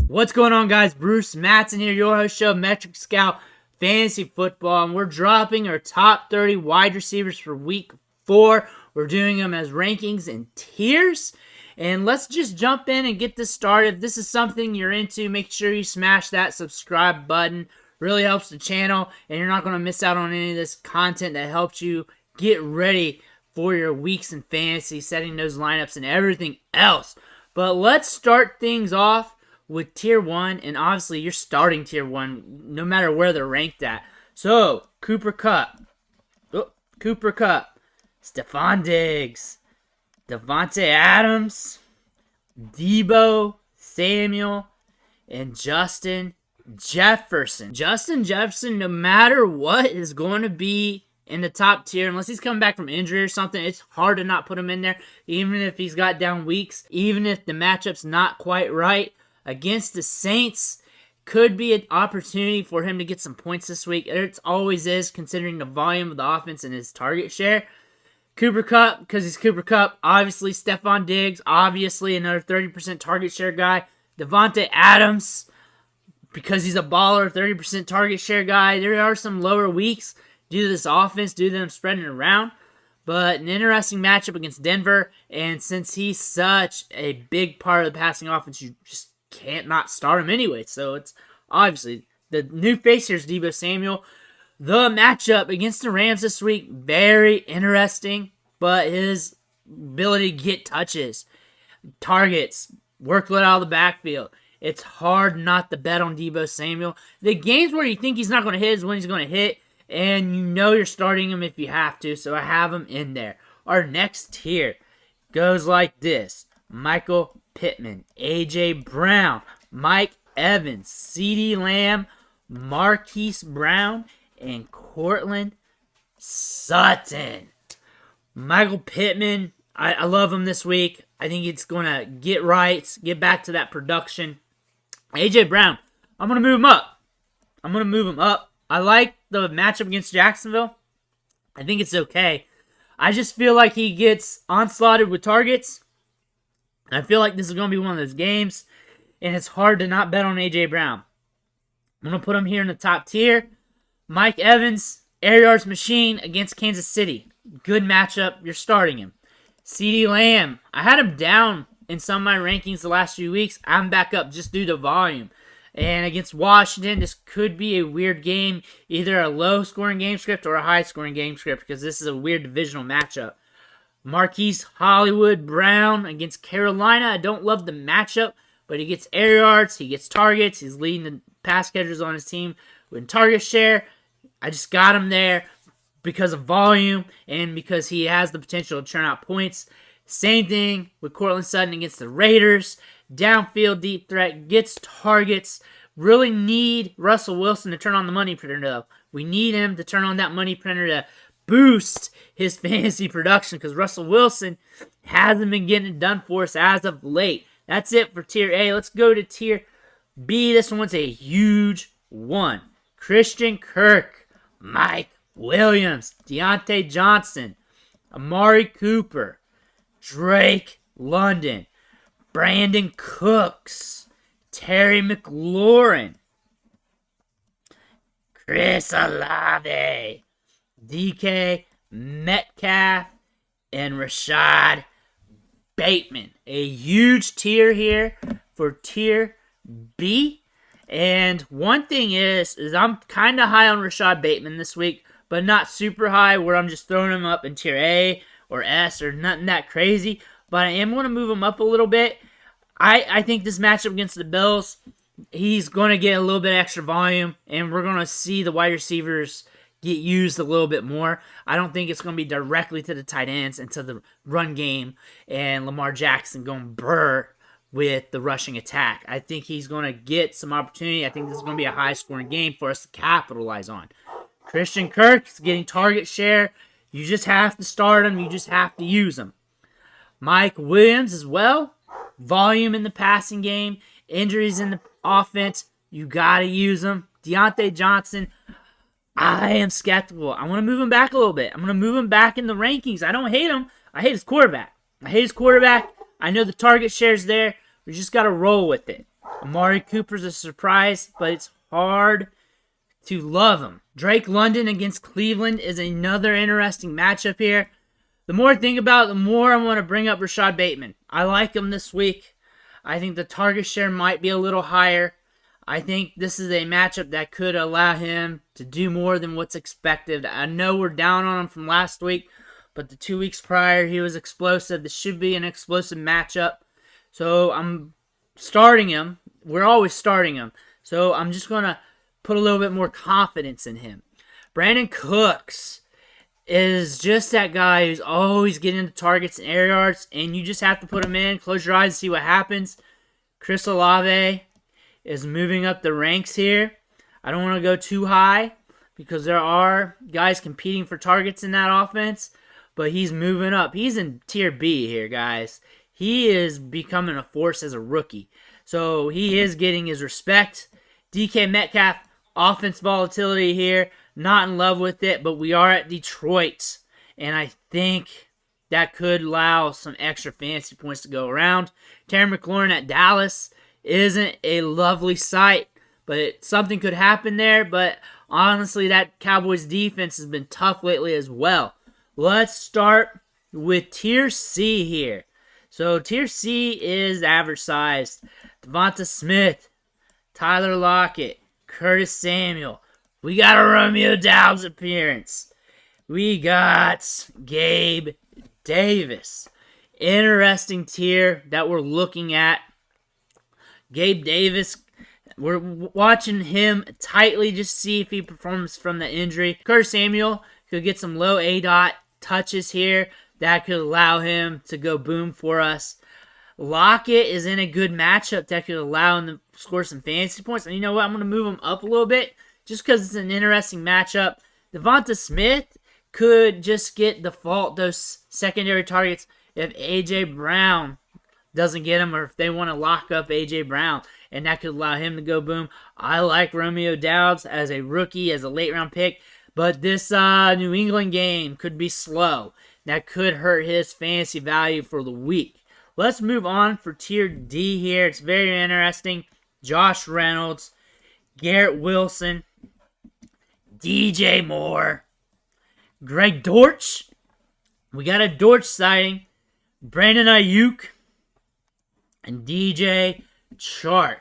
What's going on, guys? Bruce Matson here, your host show, Metric Scout Fantasy Football, and we're dropping our top 30 wide receivers for week 4. We're doing them as rankings and tiers, and let's just jump in and get this started. If this is something you're into, make sure you smash that subscribe button. Really helps the channel, and you're not going to miss out on any of this content that helps you get ready for your weeks in fantasy, setting those lineups and everything else. But let's start things off with tier 1, and obviously you're starting tier 1 no matter where they're ranked at. So, Cooper Kupp, Stephon Diggs, Davante Adams, Deebo Samuel, and Justin Jefferson. Justin Jefferson, no matter what, is going to be in the top tier. Unless he's coming back from injury or something, it's hard to not put him in there, even if he's got down weeks, even if the matchup's not quite right. Against the Saints, could be an opportunity for him to get some points this week. It always is, considering the volume of the offense and his target share. Cooper Kupp, because he's Cooper Kupp. Obviously, Stephon Diggs, obviously another 30% target share guy. Davante Adams, because he's a baller, 30% target share guy. There are some lower weeks due to this offense, due to them spreading it around. But an interesting matchup against Denver. And since he's such a big part of the passing offense, you just can't not start him anyway. So it's obviously the new face here is Deebo Samuel. The matchup against the Rams this week, very interesting, but his ability to get touches, targets, workload out of the backfield. It's hard not to bet on Deebo Samuel. The games where you think he's not going to hit is when he's going to hit, and you know you're starting him if you have to, so I have him in there. Our next tier goes like this: Michael Pittman, A.J. Brown, Mike Evans, CeeDee Lamb, Marquise Brown, and Courtland Sutton. Michael Pittman, I love him this week. I think it's going to get right, get back to that production. A.J. Brown, I'm going to move him up. I like the matchup against Jacksonville. I think it's okay. I just feel like he gets onslaughted with targets. I feel like this is going to be one of those games, and it's hard to not bet on A.J. Brown. I'm going to put him here in the top tier. Mike Evans, air yards machine against Kansas City. Good matchup. You're starting him. CeeDee Lamb, I had him down in some of my rankings the last few weeks. I'm back up just due to volume. And against Washington, this could be a weird game, either a low-scoring game script or a high-scoring game script, because this is a weird divisional matchup. Marquise Hollywood Brown against Carolina. I don't love the matchup, but he gets air yards, he gets targets, he's leading the pass catchers on his team with target share. I just got him there because of volume and because he has the potential to churn out points. Same thing with Courtland Sutton against the Raiders. Downfield deep threat, gets targets. Really need Russell Wilson to turn on the money printer, though. We need him to turn on that money printer to boost his fantasy production, because Russell Wilson hasn't been getting it done for us as of late. That's it for tier A. Let's go to tier B. This one's a huge one. Christian Kirk, Mike Williams, Deontay Johnson, Amari Cooper, Drake London, Brandon Cooks, Terry McLaurin, Chris Olave, DK Metcalf, and Rashad Bateman. A huge tier here for tier B. And one thing is I'm kind of high on Rashad Bateman this week, but not super high where I'm just throwing him up in tier A or S or nothing that crazy. But I am going to move him up a little bit. I think this matchup against the Bills, he's going to get a little bit extra volume, and we're going to see the wide receivers get used a little bit more. I don't think it's going to be directly to the tight ends and to the run game and Lamar Jackson going brr with the rushing attack. I think he's going to get some opportunity. I think this is going to be a high-scoring game for us to capitalize on. Christian Kirk is getting target share. You just have to start him. You just have to use him. Mike Williams as well. Volume in the passing game. Injuries in the offense. You got to use him. Deontay Johnson, I am skeptical. I want to move him back a little bit. I'm going to move him back in the rankings. I don't hate him. I hate his quarterback. I know the target share's there. We just got to roll with it. Amari Cooper's a surprise, but it's hard to love him. Drake London against Cleveland is another interesting matchup here. The more I think about it, the more I want to bring up Rashad Bateman. I like him this week. I think the target share might be a little higher. I think this is a matchup that could allow him to do more than what's expected. I know we're down on him from last week, but the 2 weeks prior, he was explosive. This should be an explosive matchup. So I'm starting him. We're always starting him. So I'm just going to put a little bit more confidence in him. Brandon Cooks is just that guy who's always getting into targets and air yards, and you just have to put him in, close your eyes, and see what happens. Chris Olave is moving up the ranks here. I don't want to go too high because there are guys competing for targets in that offense, but he's moving up. He's in tier B here, guys. He is becoming a force as a rookie, so he is getting his respect. DK Metcalf, offense volatility here. Not in love with it, but we are at Detroit, and I think that could allow some extra fantasy points to go around. Terry McLaurin at Dallas isn't a lovely sight, but something could happen there. But honestly, that Cowboys defense has been tough lately as well. Let's start with Tier C here. So Tier C is average sized. Devonta Smith, Tyler Lockett, Curtis Samuel. We got a Romeo Doubs appearance. We got Gabe Davis. Interesting tier that we're looking at. Gabe Davis, we're watching him tightly just to see if he performs from the injury. Curtis Samuel could get some low ADOT touches here that could allow him to go boom for us. Lockett is in a good matchup that could allow him to score some fantasy points. And you know what? I'm going to move him up a little bit just because it's an interesting matchup. Devonta Smith could just get default those secondary targets if A.J. Brown doesn't get him, or if they want to lock up A.J. Brown, and that could allow him to go boom. I like Romeo Doubs as a rookie, as a late-round pick, but this New England game could be slow. That could hurt his fantasy value for the week. Let's move on for Tier D here. It's very interesting. Josh Reynolds, Garrett Wilson, DJ Moore, Greg Dortch. We got a Dortch sighting. Brandon Ayuk and DJ Chark.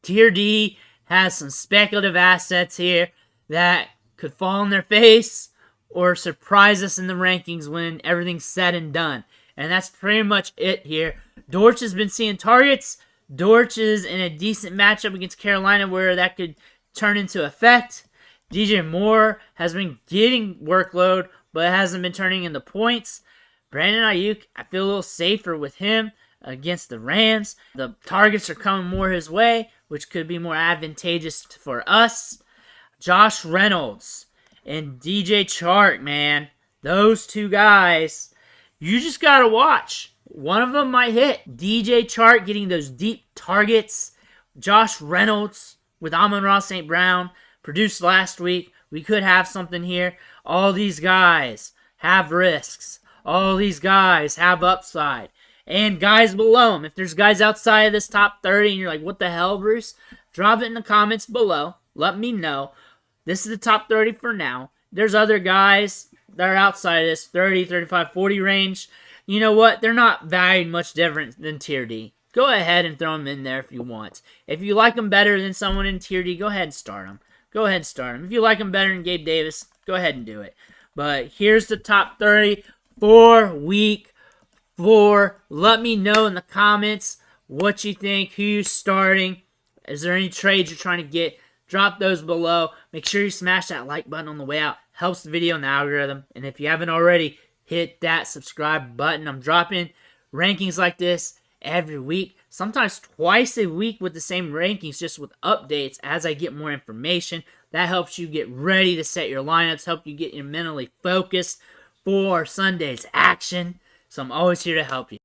Tier D has some speculative assets here that could fall on their face or surprise us in the rankings when everything's said and done. And that's pretty much it here. Dortch has been seeing targets. Dortch is in a decent matchup against Carolina where that could turn into effect. DJ Moore has been getting workload, but hasn't been turning into points. Brandon Ayuk, I feel a little safer with him against the Rams. The targets are coming more his way, which could be more advantageous for us. Josh Reynolds and DJ Chark, man. Those two guys, you just got to watch. One of them might hit. DJ Chark getting those deep targets. Josh Reynolds with Amon-Ra St. Brown produced last week. We could have something here. All these guys have risks. All these guys have upside. And guys below them. If there's guys outside of this top 30 and you're like, what the hell, Bruce? Drop it in the comments below. Let me know. This is the top 30 for now. There's other guys that are outside of this 30, 35, 40 range. You know what? They're not valued much different than Tier D. Go ahead and throw them in there if you want. If you like them better than someone in Tier D, go ahead and start them. Go ahead and start them. If you like them better than Gabe Davis, go ahead and do it. But here's the top 30 for week 4. Let me know in the comments what you think, who you're starting. Is there any trades you're trying to get? Drop those below. Make sure you smash that like button on the way out. Helps the video in the algorithm. And if you haven't already, hit that subscribe button. I'm dropping rankings like this every week, sometimes twice a week with the same rankings, just with updates as I get more information. That helps you get ready to set your lineups, help you get mentally focused for Sunday's action. So I'm always here to help you.